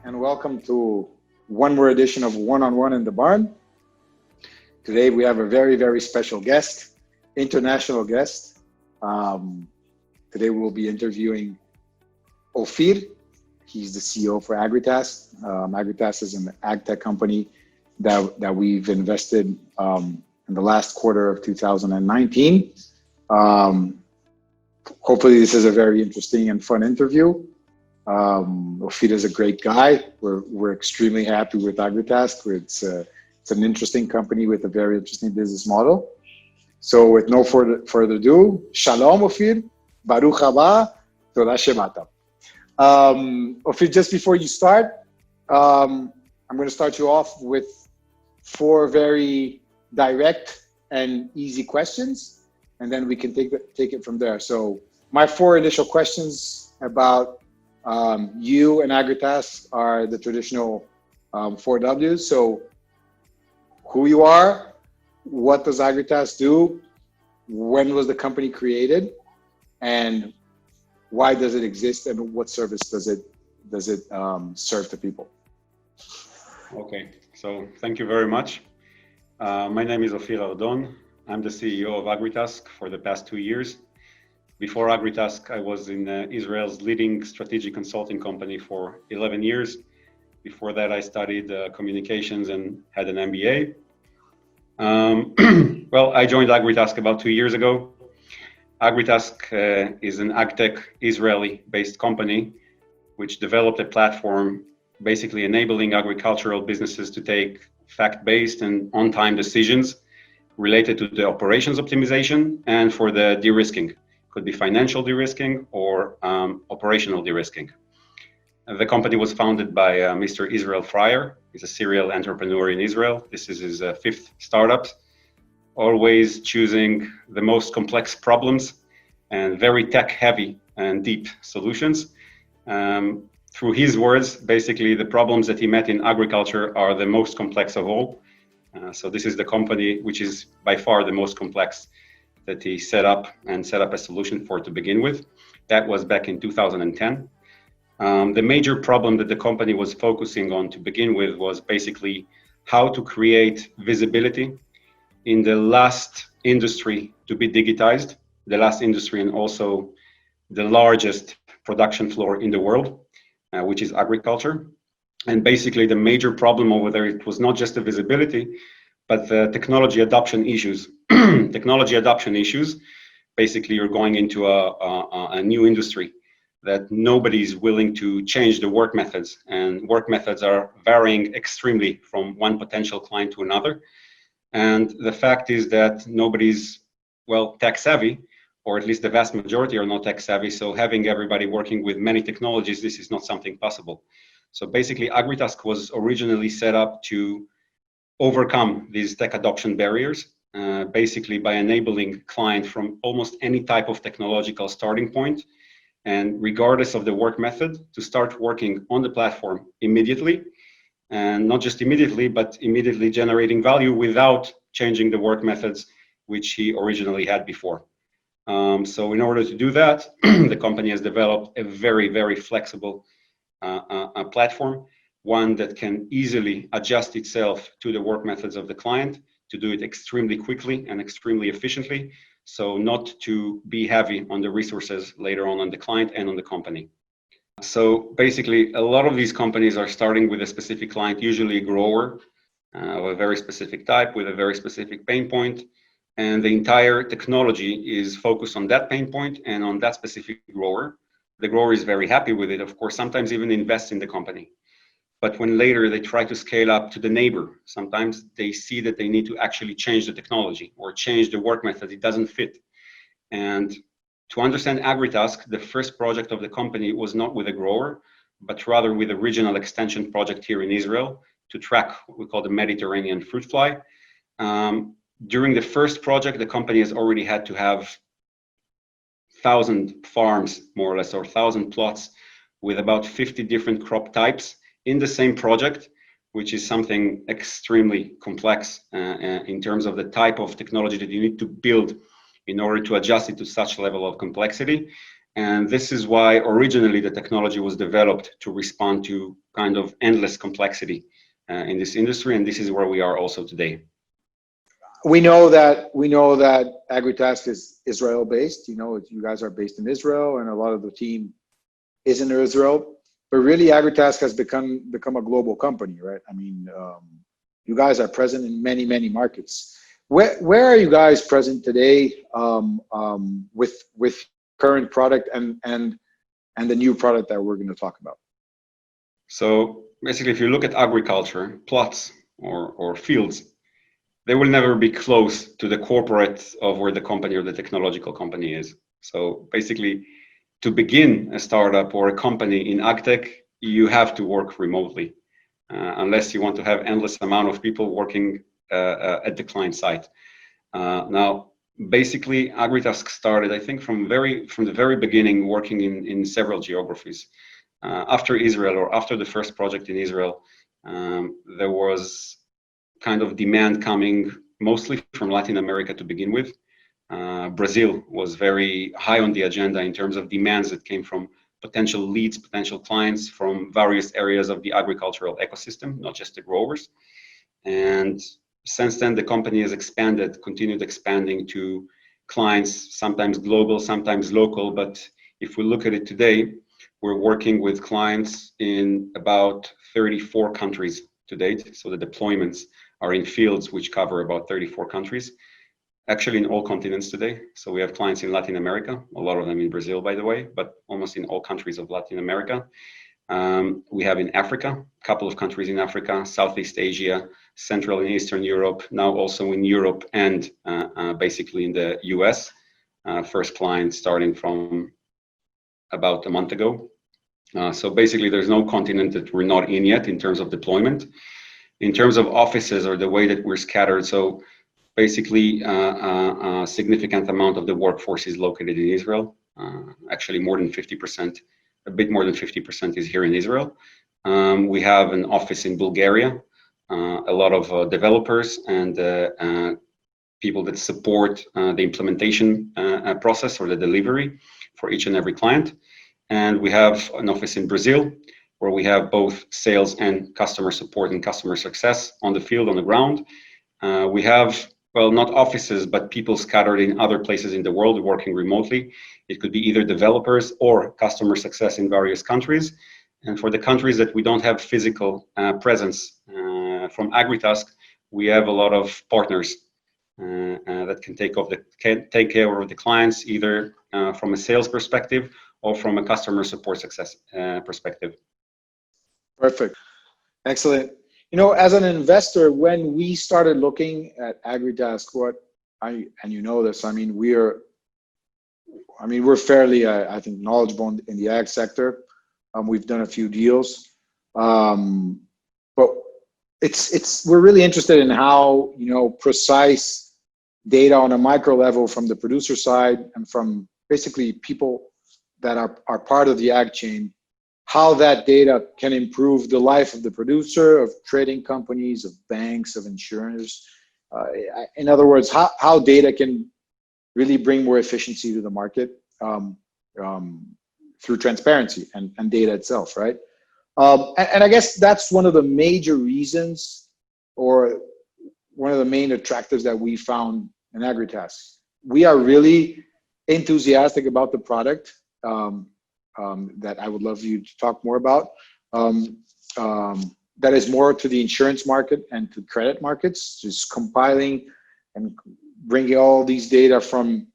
and welcome to one more edition of One-on-One in the Barn. Today we have a very, very special guest, international guest. Today we'll be interviewing Ofir. He's the CEO for AgriTask. AgriTask is an ag tech company that we've invested in the last quarter of 2019. Hopefully this is a very interesting and fun interview. Ofir is a great guy. We're extremely happy with AgriTask. It's an interesting company with a very interesting business model. So with no further ado, Shalom Ofir, Baruch haba, Toda Shemata. Ofir, just before you start, I'm going to start you off with 4 very direct and easy questions, and then we can take it from there. So my 4 initial questions about you and AgriTask are the traditional 4 W's. So who you are, what does AgriTask do, when was the company created, and why does it exist, and what service does it serve to people? Okay, so thank you very much. My name is Ofir Ardon. I'm the CEO of AgriTask for the past 2 years. Before AgriTask, I was in Israel's leading strategic consulting company for 11 years. Before that, I studied communications and had an MBA. Well, I joined AgriTask about 2 years ago. AgriTask is an agtech Israeli-based company which developed a platform basically enabling agricultural businesses to take fact-based and on-time decisions related to the operations optimization and for the de-risking. Could be financial de-risking or operational de-risking. The company was founded by Mr. Israel Fryer. He's a serial entrepreneur in Israel. This is his 5th startup, always choosing the most complex problems and very tech-heavy and deep solutions. Through his words, basically the problems that he met in agriculture are the most complex of all. So this is the company which is by far the most complex that he set up a solution for to begin with. That was back in 2010. The major problem that the company was focusing on to begin with was basically how to create visibility in the last industry to be digitized, the last industry and also the largest production floor in the world, which is agriculture. And basically the major problem over there, it was not just the visibility, but the technology adoption issues. Technology adoption issues, basically you're going into a new industry that nobody's willing to change the work methods, and work methods are varying extremely from one potential client to another. And the fact is that nobody's, well, tech savvy, or at least the vast majority are not tech savvy. So having everybody working with many technologies, this is not something possible. So basically AgriTask was originally set up to overcome these tech adoption barriers, basically by enabling clients from almost any type of technological starting point, and regardless of the work method, to start working on the platform immediately, and not just immediately, but immediately generating value without changing the work methods which he originally had before. So in order to do that, the company has developed a very, very flexible platform, one that can easily adjust itself to the work methods of the client, to do it extremely quickly and extremely efficiently, so not to be heavy on the resources later on the client and on the company. So basically, a lot of these companies are starting with a specific client, usually a grower of a very specific type with a very specific pain point, and the entire technology is focused on that pain point and on that specific grower. The grower is very happy with it, of course, sometimes even invest in the company. But when later they try to scale up to the neighbor, sometimes they see that they need to actually change the technology or change the work method. It doesn't fit. And to understand AgriTask, the first project of the company was not with a grower, but rather with a regional extension project here in Israel to track what we call the Mediterranean fruit fly. During the first project, the company has already had to have 1,000 farms, more or less, or 1,000 plots with about 50 different crop types in the same project, which is something extremely complex in terms of the type of technology that you need to build in order to adjust it to such level of complexity. And this is why originally the technology was developed to respond to kind of endless complexity in this industry. And this is where we are also today. We know that AgriTask is Israel-based. You guys are based in Israel, and a lot of the team is in Israel. But really, AgriTask has become a global company, right? I mean, you guys are present in many markets. Where are you guys present today with current product and the new product that we're going to talk about? So basically, if you look at agriculture, plots or fields, they will never be close to the corporate of where the company or the technological company is. So basically, to begin a startup or a company in agtech, you have to work remotely, unless you want to have endless amount of people working at the client site. Now, basically, AgriTask started, I think, from the very beginning, working in several geographies. After Israel, or after the first project in Israel, there was kind of demand coming mostly from Latin America to begin with. Brazil was very high on the agenda in terms of demands that came from potential leads, potential clients from various areas of the agricultural ecosystem, not just the growers. And since then, the company has continued expanding to clients, sometimes global, sometimes local. But if we look at it today, we're working with clients in about 34 countries to date. So the deployments are in fields which cover about 34 countries, actually in all continents today. So we have clients in Latin America, a lot of them in Brazil, by the way, but almost in all countries of Latin America. We have in Africa, a couple of countries in Africa, Southeast Asia, Central and Eastern Europe, now also in Europe and basically in the US. First client starting from about a month ago. So basically there's no continent that we're not in yet in terms of deployment. In terms of offices or the way that we're scattered, so basically a significant amount of the workforce is located in Israel. Actually more than 50%, a bit more than 50% is here in Israel. We have an office in Bulgaria, a lot of developers and people that support the implementation process or the delivery for each and every client. And we have an office in Brazil where we have both sales and customer support and customer success on the field, on the ground. We have, well, not offices, but people scattered in other places in the world working remotely. It could be either developers or customer success in various countries. And for the countries that we don't have physical presence from AgriTask, we have a lot of partners that can take care of the clients, either from a sales perspective or from a customer support success perspective. Perfect. Excellent. As an investor, when we started looking at AgriTask, and you know this, we're fairly, I think, knowledgeable in the ag sector. We've done a few deals, but we're really interested in how, precise data on a micro level from the producer side and from basically people that are part of the ag chain, how that data can improve the life of the producer, of trading companies, of banks, of insurers. In other words, how data can really bring more efficiency to the market through transparency and data itself, right? And I guess that's one of the major reasons, or one of the main attractors that we found in AgriTask. We are really enthusiastic about the product. That I would love you to talk more about. That is more to the insurance market and to credit markets, just compiling and bringing all these data from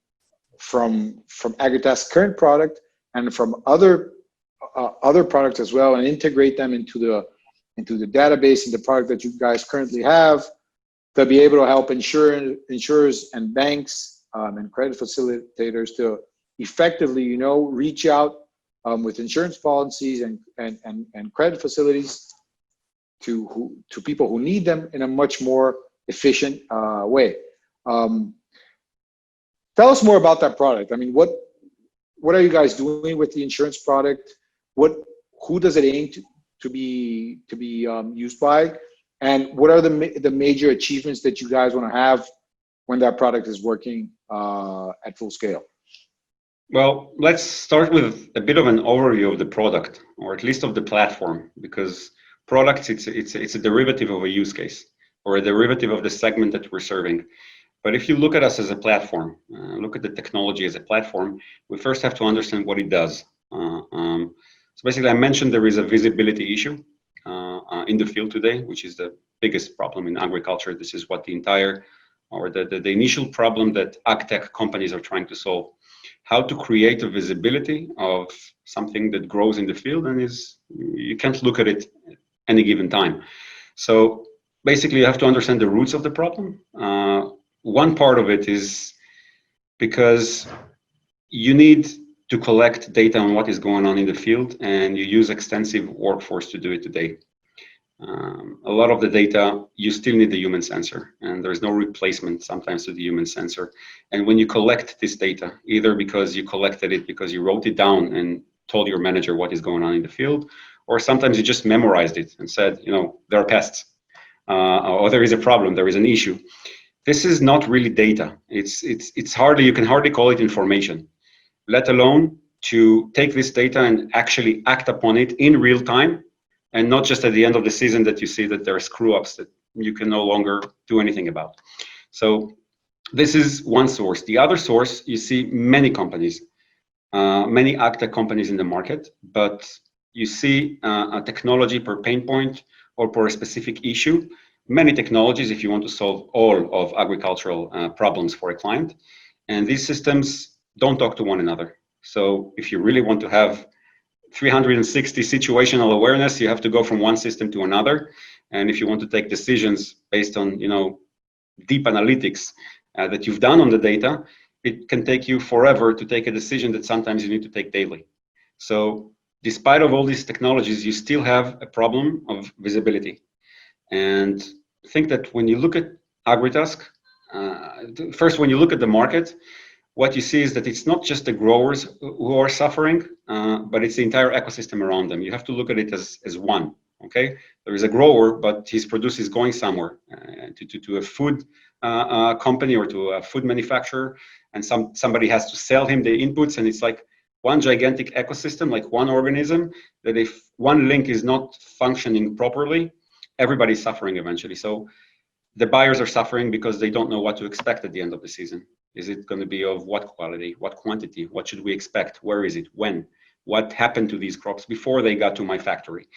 AgriTask's current product and from other products as well, and integrate them into the database and the product that you guys currently have, to be able to help insurers and banks and credit facilitators to effectively, reach out with insurance policies and credit facilities to people who need them in a much more efficient way. Tell us more about that product. What are you guys doing with the insurance product? Who does it aim to be used by? And what are the major achievements that you guys want to have when that product is working at full scale? Well, let's start with a bit of an overview of the product, or at least of the platform, because products, it's a derivative of a use case, or a derivative of the segment that we're serving. But if you look at us as a platform, look at the technology as a platform, we first have to understand what it does. So basically, I mentioned there is a visibility issue in the field today, which is the biggest problem in agriculture. This is what the entire, or the initial problem that ag tech companies are trying to solve. How to create a visibility of something that grows in the field and you can't look at it at any given time. So basically, you have to understand the roots of the problem. One part of it is because you need to collect data on what is going on in the field, and you use extensive workforce to do it today. A lot of the data, you still need the human sensor, and there's no replacement sometimes to the human sensor. And when you collect this data, either because you collected it because you wrote it down and told your manager what is going on in the field, or sometimes you just memorized it and said, there are pests, or there is a problem, there is an issue. This is not really data. It's hardly, you can hardly call it information, let alone to take this data and actually act upon it in real time, and not just at the end of the season that you see that there are screw-ups that you can no longer do anything about. So this is one source. The other source, you see many companies, many ag tech companies in the market, but you see a technology per pain point or per a specific issue. Many technologies if you want to solve all of agricultural problems for a client. And these systems don't talk to one another. So if you really want to have 360 situational awareness, you have to go from one system to another. And if you want to take decisions based on deep analytics that you've done on the data, it can take you forever to take a decision that sometimes you need to take daily. So despite of all these technologies, you still have a problem of visibility. And I think that when you look at AgriTask, first, when you look at the market, what you see is that it's not just the growers who are suffering, but it's the entire ecosystem around them. You have to look at it as one, okay? There is a grower, but his produce is going somewhere to a food company or to a food manufacturer, and somebody has to sell him the inputs, and it's like one gigantic ecosystem, like one organism, that if one link is not functioning properly, everybody's suffering eventually. So the buyers are suffering because they don't know what to expect at the end of the season. Is it going to be of what quality, what quantity, what should we expect, where is it, when, what happened to these crops before they got to my factory?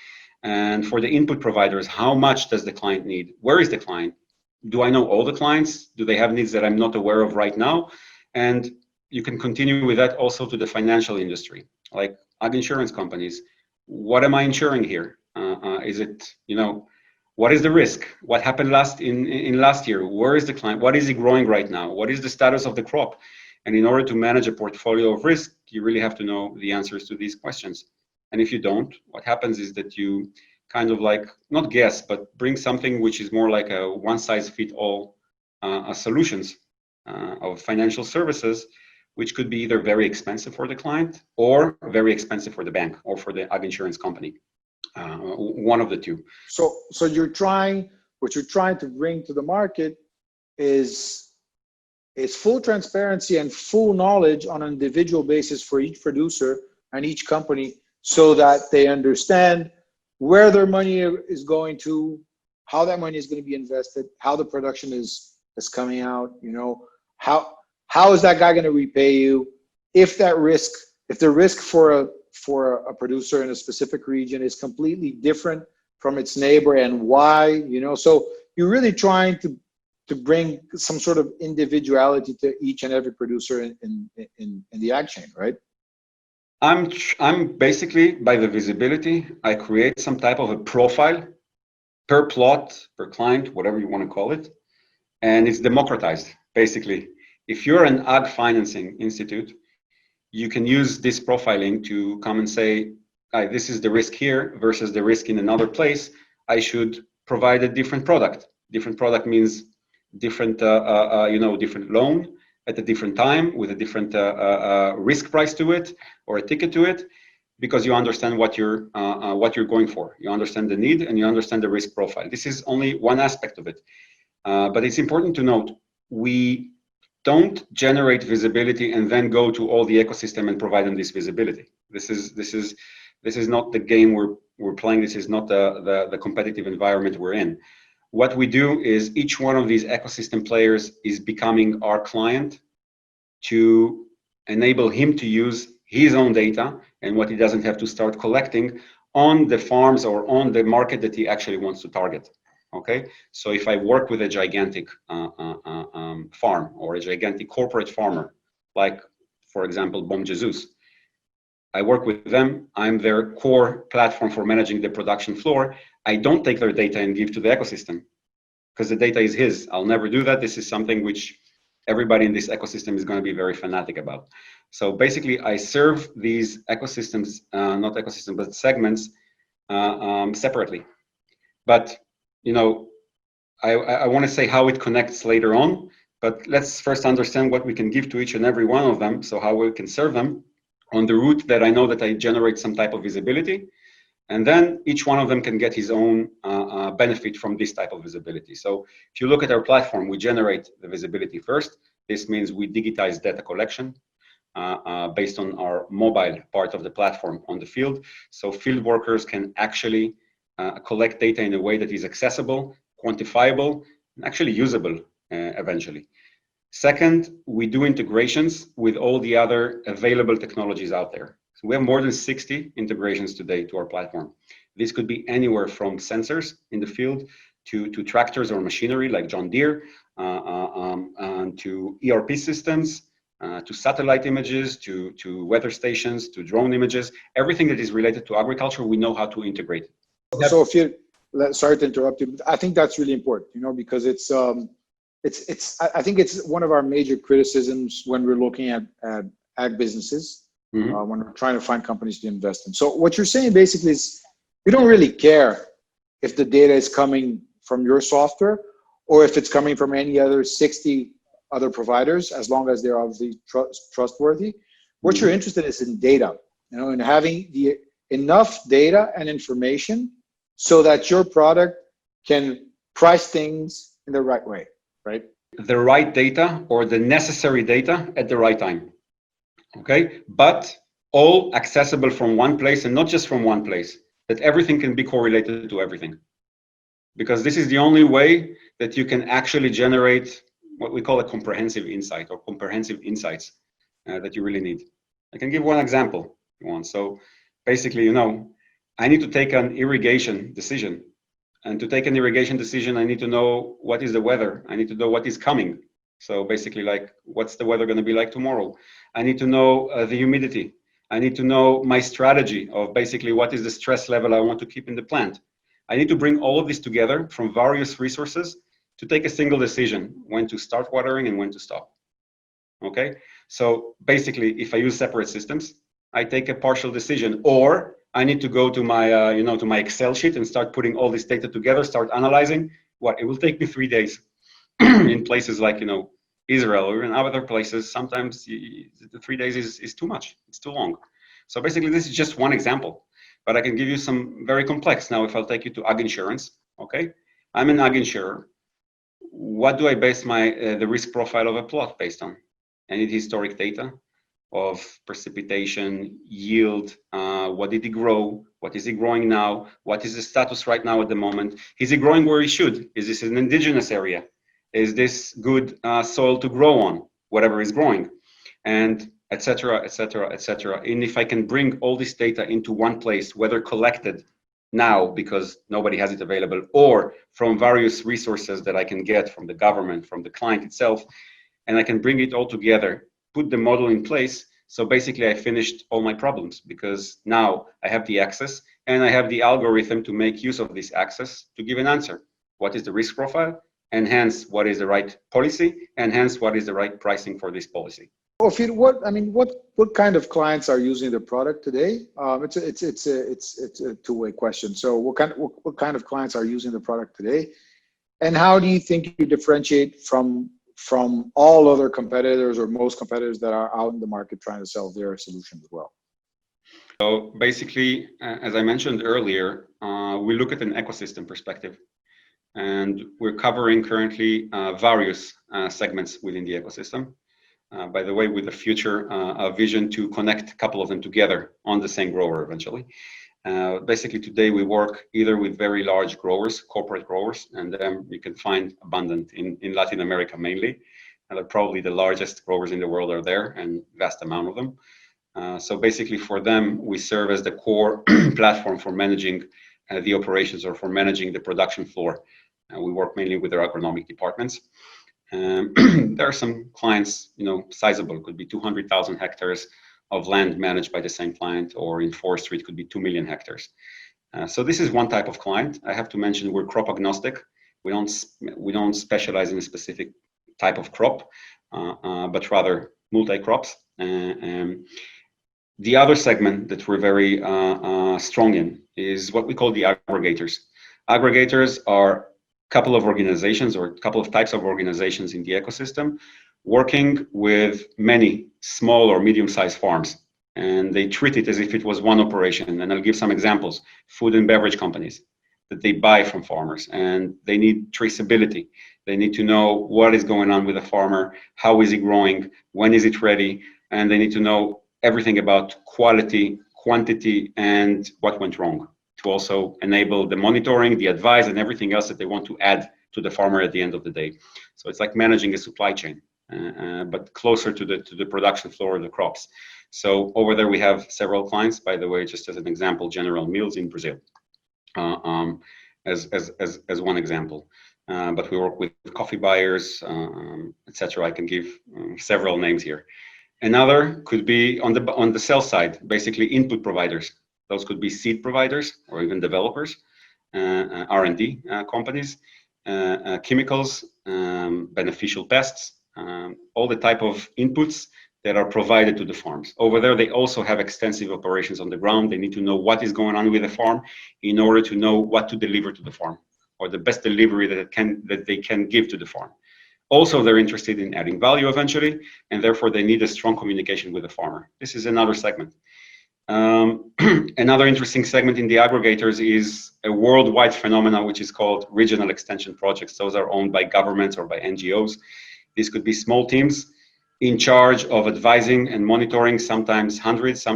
And for the input providers, how much does the client need? Where is the client? Do I know all the clients? Do they have needs that I'm not aware of right now? And you can continue with that also to the financial industry, like ag insurance companies. What am I insuring here? Is it, what is the risk? What happened last year? Where is the client? What is he growing right now? What is the status of the crop? And in order to manage a portfolio of risk, you really have to know the answers to these questions. And if you don't, what happens is that you kind of like, not guess, but bring something which is more like a one-size-fits-all solutions of financial services, which could be either very expensive for the client or very expensive for the bank or for the ag insurance company. One of the two. So what you're trying to bring to the market is full transparency and full knowledge on an individual basis for each producer and each company, so that they understand where their money is going to, how that money is going to be invested, how the production is coming out, how is that guy going to repay you, if the risk for a producer in a specific region is completely different from its neighbor, and why, so you're really trying to bring some sort of individuality to each and every producer in the ag chain, right? I'm basically, by the visibility, I create some type of a profile per plot, per client, whatever you want to call it, and it's democratized. Basically, if you're an ag financing institute, you can use this profiling to come and say, this is the risk here versus the risk in another place. I should provide a different product. Different product means different, different loan at a different time with a different risk price to it or a ticket to it, because you understand what you're going for. You understand the need and you understand the risk profile. This is only one aspect of it, but it's important to note don't generate visibility and then go to all the ecosystem and provide them this visibility. This is not the game we're playing. This is not the competitive environment we're in. What we do is each one of these ecosystem players is becoming our client to enable him to use his own data and what he doesn't have to start collecting on the farms or on the market that he actually wants to target. Okay, so if I work with a gigantic farm or a gigantic corporate farmer, like for example, Bom Jesus, I work with them. I'm their core platform for managing the production floor. I don't take their data and give to the ecosystem because the data is his. I'll never do that. This is something which everybody in this ecosystem is going to be very fanatic about. So basically, I serve these ecosystems, not ecosystems, but segments separately. But I want to say how it connects later on. But let's first understand what we can give to each and every one of them. So how we can serve them on the route that I know that I generate some type of visibility. And then each one of them can get his own benefit from this type of visibility. So if you look at our platform, we generate the visibility first. This means we digitize data collection based on our mobile part of the platform on the field. So field workers can actually collect data in a way that is accessible, quantifiable, and actually usable eventually. Second, we do integrations with all the other available technologies out there. So we have more than 60 integrations today to our platform. This could be anywhere from sensors in the field to tractors or machinery like John Deere, to ERP systems, to satellite images, to weather stations, to drone images. Everything that is related to agriculture, we know how to integrate. So if you, sorry to interrupt you, but I think that's really important, because I think it's one of our major criticisms when we're looking at ag businesses, when we're trying to find companies to invest in. So what you're saying basically is you don't really care if the data is coming from your software or if it's coming from any other 60 other providers, as long as they're obviously trustworthy. What you're interested in is in data, and having the enough data and information so that your product can price things in the right way, right? The right data or the necessary data at the right time. Okay, but all accessible from one place, and not just from one place, that everything can be correlated to everything. Because this is the only way that you can actually generate what we call a comprehensive insight or comprehensive insights that you really need. I can give one example if you want. So basically, I need to take an irrigation decision. And to take an irrigation decision, I need to know what is the weather. I need to know what is coming. So basically, like, what's the weather going to be like tomorrow? I need to know the humidity. I need to know my strategy of basically what is the stress level I want to keep in the plant. I need to bring all of this together from various resources to take a single decision when to start watering and when to stop. Okay? So basically, if I use separate systems, I take a partial decision, or I need to go to my, to my Excel sheet and start putting all this data together, start analyzing. It will take me 3 days. In places like, Israel or in other places, sometimes the 3 days is too much. It's too long. So basically, this is just one example, but I can give you some very complex. Now, if I'll take you to ag insurance, okay? I'm an ag insurer. What do I base the risk profile of a plot based on? I need historic data of precipitation, yield, what did he grow, what is he growing now, what is the status right now at the moment, is he growing where he should, is this an indigenous area, is this good soil to grow on, whatever is growing, and etc., etc., etc. And if I can bring all this data into one place, whether collected now because nobody has it available, or from various resources that I can get from the government, from the client itself, and I can bring it all together, put the model in place. So basically I finished all my problems, because now I have the access and I have the algorithm to make use of this access to give an answer. What is the risk profile? And hence, what is the right policy? And hence, what is the right pricing for this policy? Ofir, what kind of clients are using the product today? It's a two-way question. So what kind of clients are using the product today? And how do you think you differentiate from all other competitors or most competitors that are out in the market trying to sell their solution as well? So basically, as I mentioned earlier, we look at an ecosystem perspective. and we're covering currently various segments within the ecosystem. By the way, with a future vision to connect a couple of them together on the same grower eventually. Basically, today we work either with very large growers, corporate growers, and you can find abundant in Latin America mainly. And they're probably the largest growers in the world are there, and vast amount of them. So basically, for them, we serve as the core platform for managing the operations or for managing the production floor. We work mainly with their agronomic departments. There are some clients, sizable, could be 200,000 hectares of land managed by the same client, or in forestry, it could be 2 million hectares. So this is one type of client. I have to mention we're crop agnostic. We don't specialize in a specific type of crop, but rather multi-crops. The other segment that we're very strong in is what we call the aggregators. Aggregators are a couple of organizations or a couple of types of organizations in the ecosystem working with many small or medium-sized farms, and they treat it as if it was one operation. And I'll give some examples. Food and beverage companies that they buy from farmers, and they need traceability. They need to know what is going on with the farmer, how is he growing, when is it ready, and they need to know everything about quality, quantity, and what went wrong, to also enable the monitoring, the advice, and everything else that they want to add to the farmer at the end of the day. So it's like managing a supply chain, but closer to the production floor of the crops. So over there we have several clients, by the way, just as an example, General Mills in Brazil, as one example. But we work with coffee buyers, etc. I can give several names here. Another could be on the sell side, basically input providers. Those could be seed providers or even developers, R&D companies, chemicals, beneficial pests, all the type of inputs that are provided to the farms. Over there, they also have extensive operations on the ground. They need to know what is going on with the farm in order to know what to deliver to the farm, or the best delivery that they can give to the farm. Also, they're interested in adding value eventually, and therefore they need a strong communication with the farmer. This is another segment. Another interesting segment in the aggregators is a worldwide phenomenon which is called regional extension projects. Those are owned by governments or by NGOs. These could be small teams in charge of advising and monitoring sometimes hundreds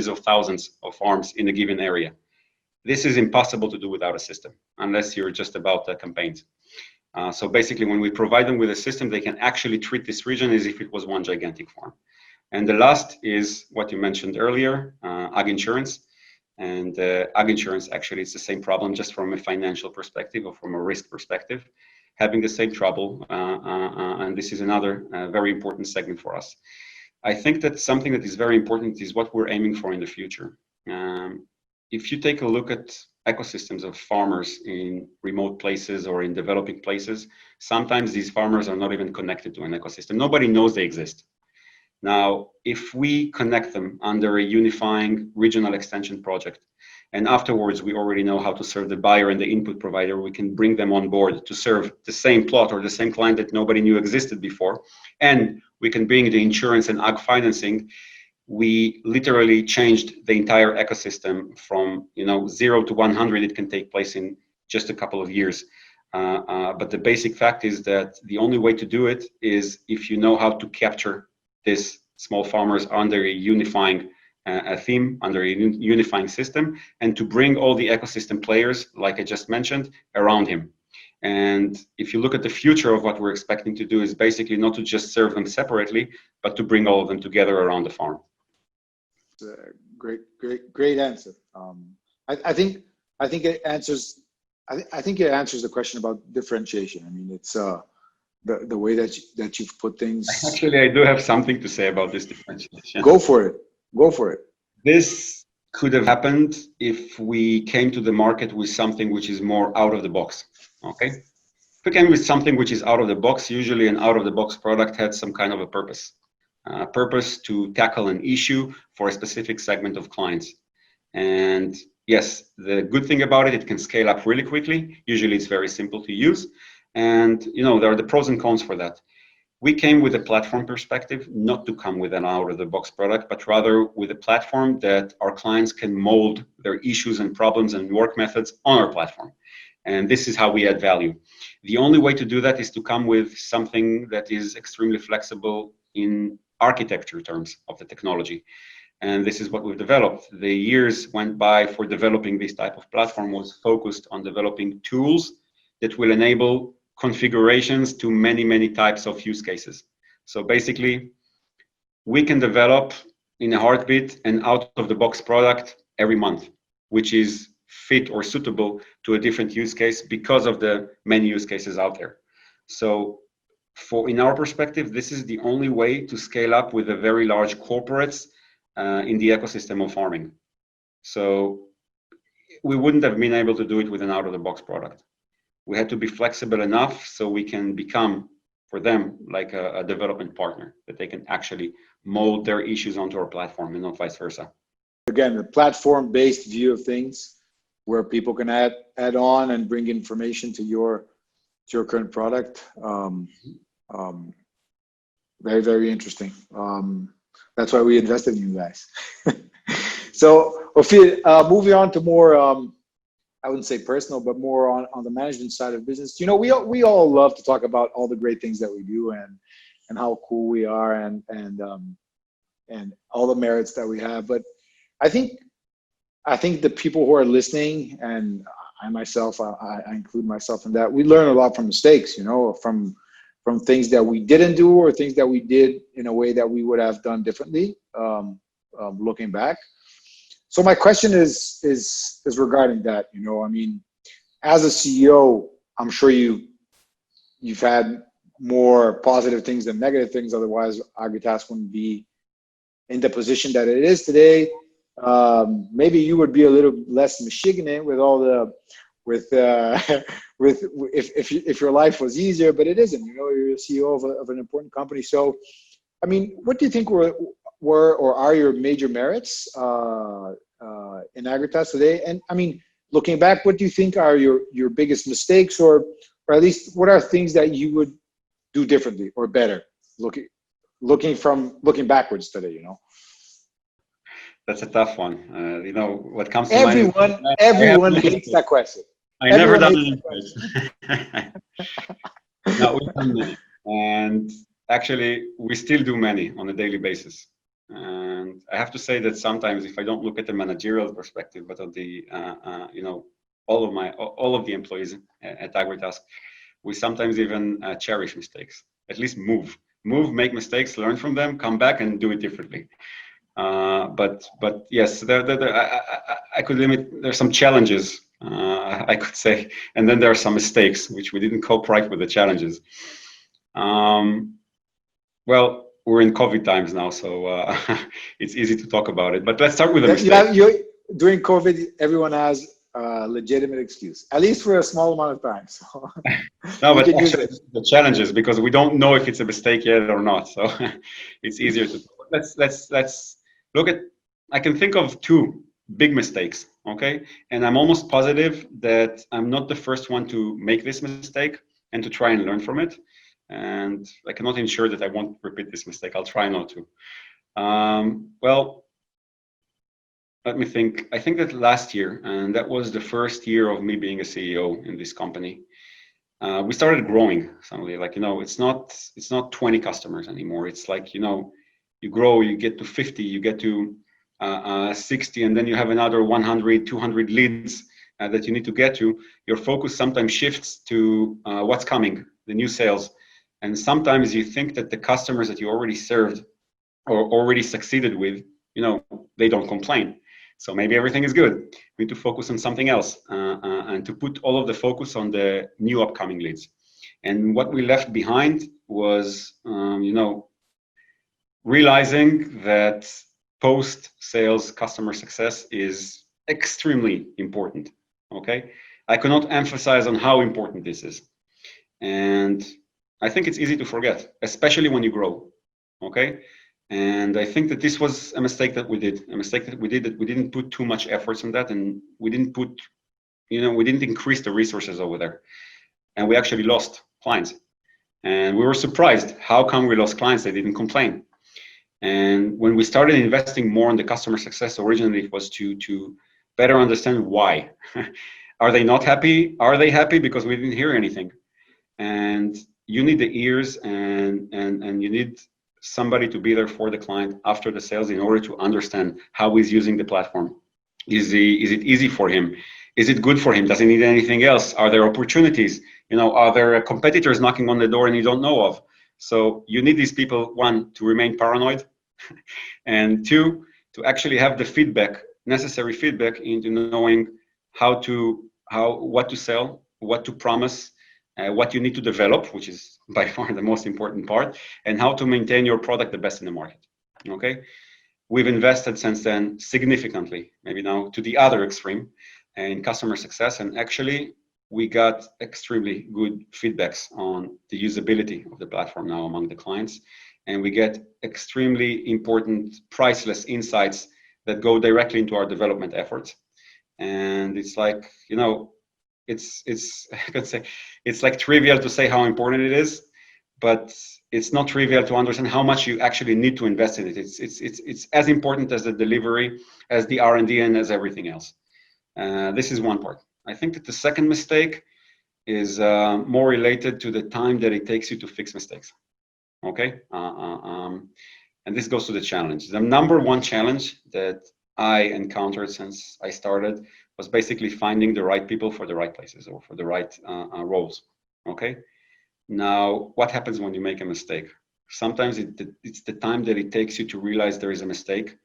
of thousands of farms in a given area. This is impossible to do without a system, unless you're just about the campaigns. So basically, when we provide them with a system, they can actually treat this region as if it was one gigantic farm. And the last is what you mentioned earlier, ag insurance. And ag insurance, actually, it's the same problem, just from a financial perspective or from a risk perspective, having the same trouble. And this is another very important segment for us. I think that something that is very important is what we're aiming for in the future. If you take a look at ecosystems of farmers in remote places or in developing places, sometimes these farmers are not even connected to an ecosystem. Nobody knows they exist. Now, if we connect them under a unifying regional extension project, and afterwards we already know how to serve the buyer and the input provider, we can bring them on board to serve the same plot or the same client that nobody knew existed before, and we can bring the insurance and ag financing. We literally changed the entire ecosystem from 0 to 100. It can take place in just a couple of years. But the basic fact is that the only way to do it is if you know how to capture these small farmers under a unifying theme, under a unifying system, and to bring all the ecosystem players, like I just mentioned, around him. And if you look at the future of what we're expecting to do, is basically not to just serve them separately, but to bring all of them together around the farm. Great answer. I think it answers. I think it answers the question about differentiation. I mean, it's the way that you've put things. Actually, I do have something to say about this differentiation. Go for it. This could have happened if we came to the market with something which is more out of the box. Okay, if we came with something which is out of the box, usually an out of the box product had some kind of a purpose. Purpose to tackle an issue for a specific segment of clients. And yes, the good thing about it, it can scale up really quickly. Usually it's very simple to use. And there are the pros and cons for that. We came with a platform perspective, not to come with an out of the box product, but rather with a platform that our clients can mold their issues and problems and work methods on our platform. And this is how we add value. The only way to do that is to come with something that is extremely flexible in architecture terms of the technology. And this is what we've developed. The years went by for developing this type of platform was focused on developing tools that will enable configurations to many, many types of use cases. So basically, we can develop in a heartbeat an out-of-the-box product every month, which is fit or suitable to a different use case because of the many use cases out there. So in our perspective, this is the only way to scale up with the very large corporates in the ecosystem of farming. So we wouldn't have been able to do it with an out-of-the-box product. We had to be flexible enough so we can become, for them, like a development partner, that they can actually mold their issues onto our platform and not vice versa. Again, a platform-based view of things where people can add on and bring information to your current product. Very, very interesting. That's why we invested in you guys. So, Ofir, moving on to more, I wouldn't say personal, but more on the management side of business. You know, we all love to talk about all the great things that we do and how cool we are and all the merits that we have. But I think the people who are listening, and I myself, I include myself in that, we learn a lot from mistakes, you know, from things that we didn't do or things that we did in a way that we would have done differently, looking back. So my question is regarding that. You know, I mean, as a CEO, I'm sure you've had more positive things than negative things. Otherwise, AgriTask wouldn't be in the position that it is today. Maybe you would be a little less Michigan with all the if your life was easier, but it isn't. You know, you're a CEO of an important company. So, I mean, what do you think were or are your major merits in AgriTask today? And I mean, looking back, what do you think are your biggest mistakes, or at least what are things that you would do differently or better, looking backwards today? You know. That's a tough one. You know, what comes to mind. Everyone hates that question. I never done it. No, we've done many. And actually, we still do many on a daily basis. And I have to say that sometimes, if I don't look at the managerial perspective, but on the, you know, all of the employees at AgriTask, we sometimes even cherish mistakes. At least move, make mistakes, learn from them, come back and do it differently. But yes, I could limit. There's some challenges, I could say, and then there are some mistakes which we didn't cope right with the challenges. Well, we're in COVID times now, so it's easy to talk about it. But let's start with the mistakes. During COVID, everyone has a legitimate excuse, at least for a small amount of time. So no, but actually, the challenges, because we don't know if it's a mistake yet or not. So it's easier to. Let's look at. I can think of two big mistakes. Okay, and I'm almost positive that I'm not the first one to make this mistake and to try and learn from it. And I cannot ensure that I won't repeat this mistake. I'll try not to. Well, let me think. I think that last year, and that was the first year of me being a CEO in this company, we started growing suddenly. Like, you know, it's not 20 customers anymore. It's like, you know, you grow, you get to 50, you get to 60, and then you have another 100, 200 leads that you need to get to. Your focus sometimes shifts to what's coming, the new sales. And sometimes you think that the customers that you already served or already succeeded with, you know, they don't complain. So maybe everything is good. We need to focus on something else and to put all of the focus on the new upcoming leads. And what we left behind was, you know, realizing that post-sales customer success is extremely important. Okay, I cannot emphasize on how important this is. And I think it's easy to forget, especially when you grow, okay? And I think that this was a mistake that we did, that we didn't put too much efforts on that, and we didn't put, you know, we didn't increase the resources over there. And we actually lost clients. And we were surprised, how come we lost clients? They didn't complain. And when we started investing more in the customer success, originally it was to better understand why. Are they not happy? Are they happy because we didn't hear anything? And you need the ears, and you need somebody to be there for the client after the sales in order to understand how he's using the platform. Is it easy for him? Is it good for him? Does he need anything else? Are there opportunities? Are there competitors knocking on the door and you don't know of? So you need these people, one, to remain paranoid, and two, to actually have the feedback, necessary feedback into knowing what to sell, what to promise, what you need to develop, which is by far the most important part, and how to maintain your product the best in the market. Okay, we've invested since then significantly, maybe now to the other extreme, in customer success, and actually we got extremely good feedbacks on the usability of the platform now among the clients, and we get extremely important, priceless insights that go directly into our development efforts. And it's like, it's I could say it's like trivial to say how important it is, but it's not trivial to understand how much you actually need to invest in it. It's as important as the delivery, as the R&D, and as everything else. This is one part. I think that the second mistake is more related to the time that it takes you to fix mistakes. Okay, and this goes to the challenge. The number one challenge that I encountered since I started was basically finding the right people for the right places or for the right roles. Okay. Now, what happens when you make a mistake? Sometimes it's the time that it takes you to realize there is a mistake.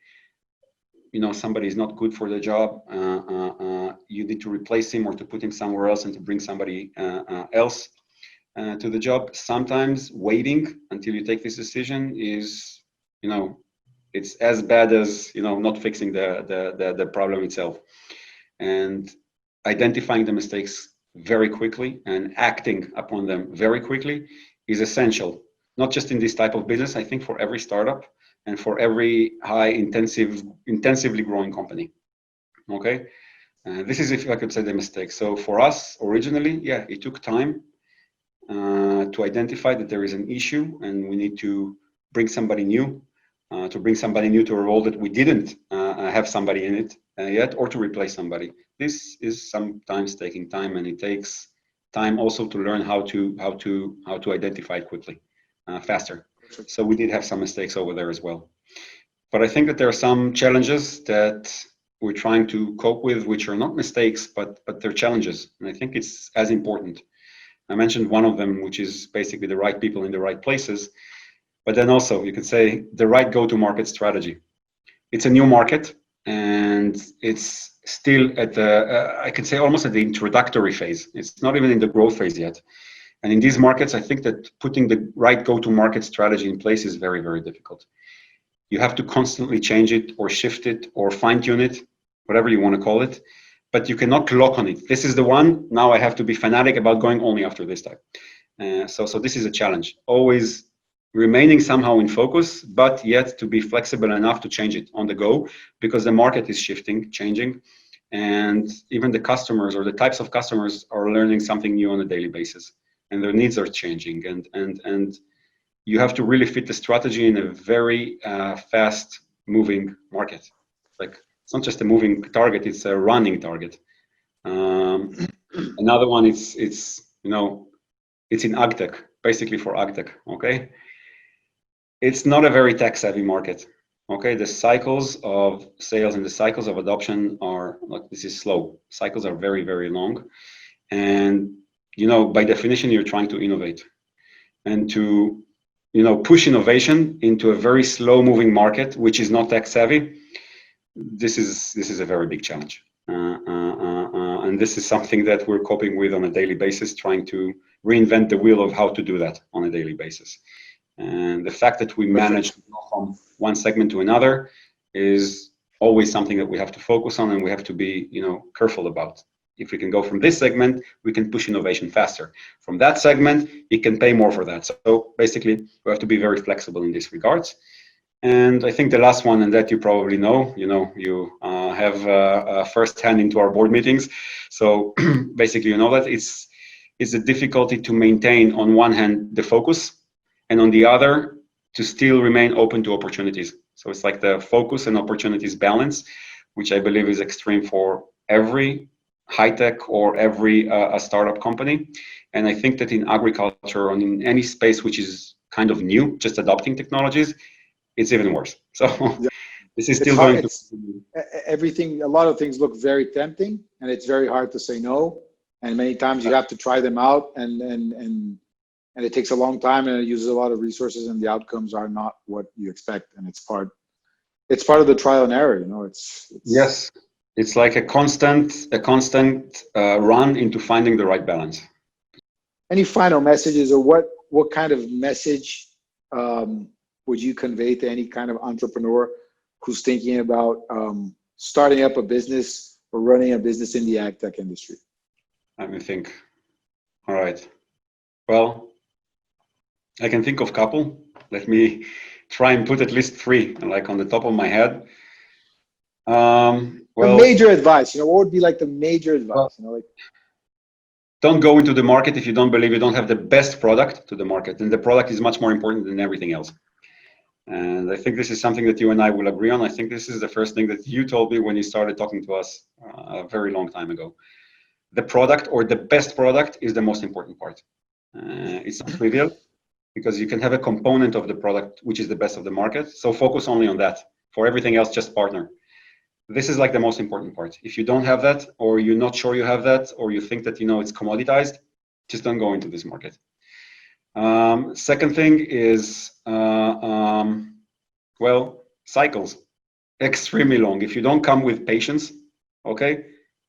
Somebody is not good for the job. You need to replace him or to put him somewhere else and to bring somebody else to the job. Sometimes waiting until you take this decision is, it's as bad as, not fixing the problem itself. And identifying the mistakes very quickly and acting upon them very quickly is essential, not just in this type of business, I think for every startup and for every intensively growing company. Okay, this is, if I could say, the mistake. So for us originally, yeah, it took time to identify that there is an issue and we need to bring somebody new, to a role that we didn't have somebody in it yet, or to replace somebody. This is sometimes taking time, and it takes time also to learn how to identify it quickly, faster. So we did have some mistakes over there as well. But I think that there are some challenges that we're trying to cope with, which are not mistakes, but they're challenges. And I think it's as important. I mentioned one of them, which is basically the right people in the right places. But then also, you could say the right go-to-market strategy. It's a new market, and it's still at the, I could say almost at the introductory phase. It's not even in the growth phase yet. And in these markets, I think that putting the right go-to-market strategy in place is very, very difficult. You have to constantly change it or shift it or fine-tune it, whatever you want to call it, but you cannot lock on it. This is the one, now I have to be fanatic about going only after this type. So this is a challenge. Always remaining somehow in focus, but yet to be flexible enough to change it on the go, because the market is shifting, changing, and even the customers or the types of customers are learning something new on a daily basis, and their needs are changing, and you have to really fit the strategy in a very fast moving market. Like, it's not just a moving target, it's a running target. Another one, it's in AgTech, basically for AgTech, okay? It's not a very tech-savvy market, okay? The cycles of sales and the cycles of adoption are, like, this is slow. Cycles are very, very long. And, by definition, you're trying to innovate. And to, push innovation into a very slow-moving market, which is not tech-savvy, this is a very big challenge. And this is something that we're coping with on a daily basis, trying to reinvent the wheel of how to do that on a daily basis. And the fact that we manage to go from one segment to another is always something that we have to focus on, and we have to be, careful about. If we can go from this segment, we can push innovation faster. From that segment, it can pay more for that. So basically, we have to be very flexible in this regards. And I think the last one, and that you probably know, you have first-hand into our board meetings. So basically, that it's the difficulty to maintain, on one hand, the focus, and on the other, to still remain open to opportunities. So it's like the focus and opportunities balance, which I believe is extreme for every high tech or every a startup company. And I think that in agriculture or in any space which is kind of new, just adopting technologies, it's even worse. So Yeah. this is It's still hard. going to Everything. A lot of things look very tempting, and it's very hard to say no. And many times you have to try them out, and it takes a long time, and it uses a lot of resources, and the outcomes are not what you expect. And it's part of the trial and error. You know, it's yes, it's like a constant run into finding the right balance. Any final messages, or what kind of message would you convey to any kind of entrepreneur who's thinking about starting up a business or running a business in the ag tech industry? Let me think. All right. Well, I can think of a couple. Let me try and put at least three, like on the top of my head. The Well, major advice, what would be like the major advice? Don't go into the market if you don't believe you don't have the best product to the market. And the product is much more important than everything else. And I think this is something that you and I will agree on. I think this is the first thing that you told me when you started talking to us a very long time ago. The product, or the best product, is the most important part. It's not trivial, because you can have a component of the product which is the best of the market. So focus only on that. For everything else, just partner. This is like the most important part. If you don't have that, or you're not sure you have that, or you think that it's commoditized, just don't go into this market. Second thing is, well, cycles, extremely long. If you don't come with patience, okay,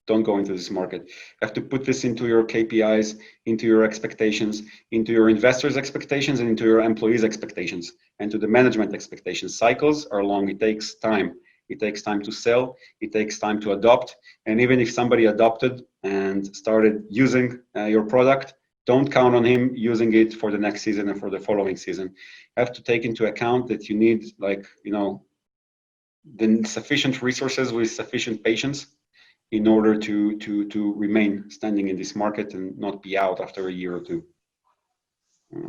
don't go into this market. You have to put this into your KPIs, into your expectations, into your investors' expectations, and into your employees' expectations, and to the management expectations. Cycles are long. It takes time. It takes time to sell. It takes time to adopt. And even if somebody adopted and started using your product, don't count on him using it for the next season and for the following season. You have to take into account that you need, the sufficient resources with sufficient patience in order to remain standing in this market and not be out after a year or two.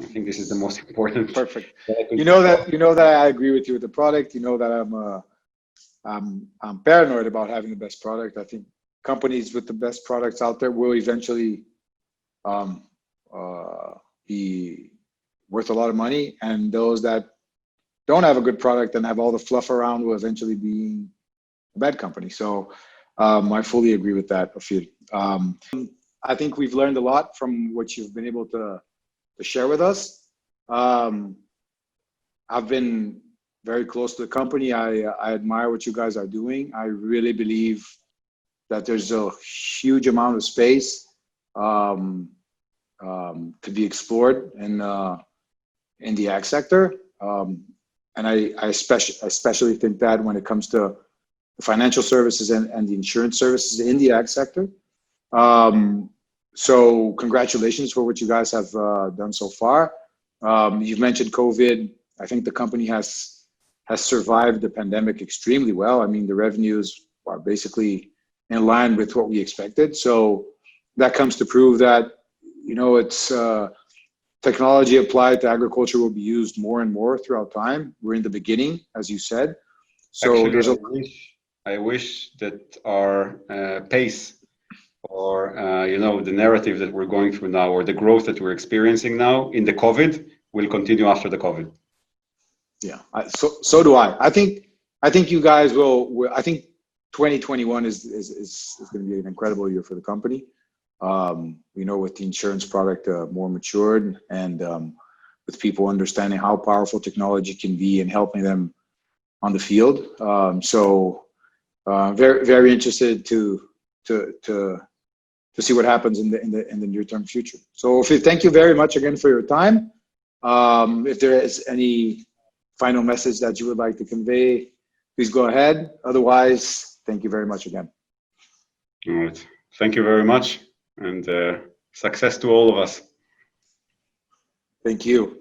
I think this is the most important. Perfect. You know that I agree with you with the product. You know that I'm paranoid about having the best product. I think companies with the best products out there will eventually be worth a lot of money, and those that don't have a good product and have all the fluff around will eventually be a bad company. So I fully agree with that, Ofir. I think we've learned a lot from what you've been able to share with us. I've been very close to the company. I admire what you guys are doing. I really believe that there's a huge amount of space to be explored in the ag sector. And I especially think that when it comes to the financial services and the insurance services in the ag sector. So congratulations for what you guys have done so far. You've mentioned COVID. I think the company has survived the pandemic extremely well. I mean, the revenues are basically in line with what we expected. So that comes to prove that, it's technology applied to agriculture will be used more and more throughout time. We're in the beginning, as you said. So actually, I wish that our pace, or the narrative that we're going through now, or the growth that we're experiencing now in the COVID, will continue after the COVID. Yeah, so do I. I think you guys will. I think 2021 is going to be an incredible year for the company. With the insurance product more matured, and with people understanding how powerful technology can be and helping them on the field. So very, very interested to see what happens in the near-term future. So thank you very much again for your time. If there is any final message that you would like to convey, please go ahead. Otherwise, thank you very much again. All right. Thank you very much, and success to all of us. Thank you.